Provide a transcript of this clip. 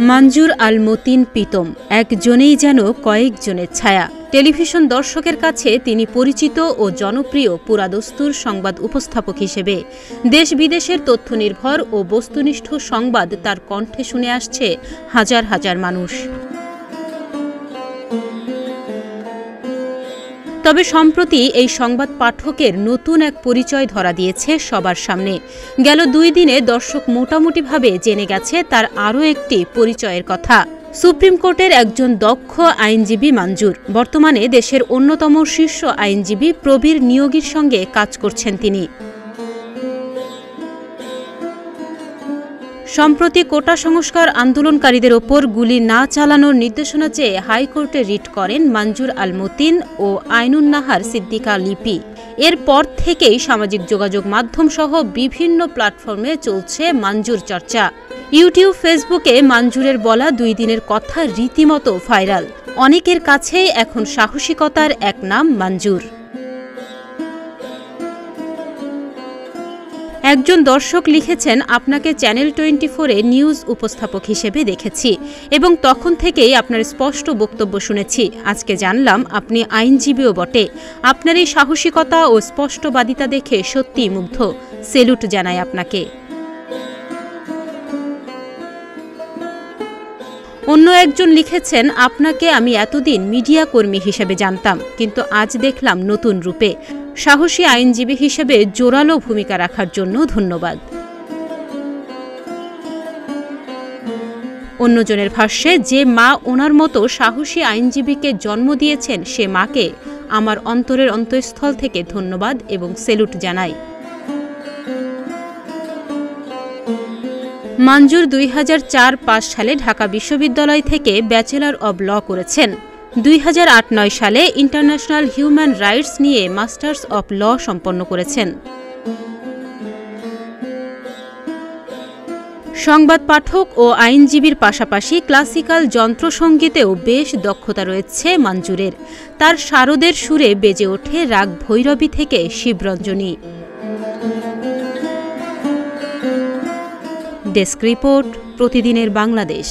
মঞ্জুর আল মতিন পিতম একজনেই যেন কয়েকজনের ছায়া। টেলিভিশন দর্শকের কাছে তিনি পরিচিত ও জনপ্রিয় পুরাদস্তুর সংবাদ উপস্থাপক হিসেবে। দেশ বিদেশের তথ্য নির্ভর ও বস্তুনিষ্ঠ সংবাদ তার কণ্ঠে শুনে আসছে হাজার হাজার মানুষ। তবে সম্প্রতি এই সংবাদ পাঠকের নতুন এক পরিচয় ধরা দিয়েছে সবার সামনে। গেল 2 দিনে দর্শক মোটামুটিভাবে জেনে গেছে তার আরও একটি পরিচয়ের কথা। সুপ্রিম কোর্টের একজন দক্ষ আইনজীবী মঞ্জুর। বর্তমানে দেশের অন্যতম শীর্ষ আইনজীবী প্রবীর নিয়োগীর সঙ্গে কাজ করছেন তিনি। সম্প্রতি কোটা সংস্কার আন্দোলনকারীদের ওপর গুলি না চালানোর নির্দেশনা চেয়ে হাইকোর্টে রিট করেন মঞ্জুর আল মতিন ও আইনুন নাহার সিদ্দিকা লিপি। এরপর থেকেই সামাজিক যোগাযোগ মাধ্যম সহ বিভিন্ন প্ল্যাটফর্মে চলছে মঞ্জুর চর্চা। ইউটিউব, ফেসবুকে মঞ্জুরের বলা 2 দিনের কথা রীতিমতো ভাইরাল। অনেকের কাছেই এখন সাহসিকতার এক নাম মঞ্জুর। একজন দর্শক লিখেছেন, আপনাকে চ্যানেল 24-এ নিউজ উপস্থাপক হিসেবে দেখেছি এবং তখন থেকেই আপনার স্পষ্ট বক্তব্য শুনেছি। আজকে জানলাম আপনি আইনজীবীও বটে। আপনার এই সাহসিকতা ও স্পষ্টবাদিতা দেখে সত্যিই মুগ্ধ। সেলুট জানাই আপনাকে। অন্য একজন লিখেছেন, আপনাকে আমি এতদিন মিডিয়া কর্মী হিসেবে জানতাম, কিন্তু আজ দেখলাম নতুন রূপে। সাহসী আইনজীবী হিসেবে জোরালো ভূমিকা রাখার জন্য ধন্যবাদ। অন্যজনের ভাষ্যে, যে মা ওনার মতো সাহসী আইনজীবীকে জন্ম দিয়েছেন সে মাকে আমার অন্তরের অন্তঃস্থল থেকে ধন্যবাদ এবং সেলুট জানাই। মঞ্জুর 2004-05 সালে ঢাকা বিশ্ববিদ্যালয় থেকে ব্যাচেলর অব ল করেছেন। 2008-09 সালে ইন্টারন্যাশনাল হিউম্যান রাইটস নিয়ে মাস্টার্স অব ল সম্পন্ন করেছেন। সংবাদ পাঠক ও আইনজীবীর পাশাপাশি ক্লাসিক্যাল যন্ত্রসঙ্গীতেও বেশ দক্ষতা রয়েছে মঞ্জুরের। তার শারদের সুরে বেজে ওঠে রাগ ভৈরবী থেকে শিবরঞ্জনী। ডেস্ক রিপোর্ট, প্রতিদিনের বাংলাদেশ।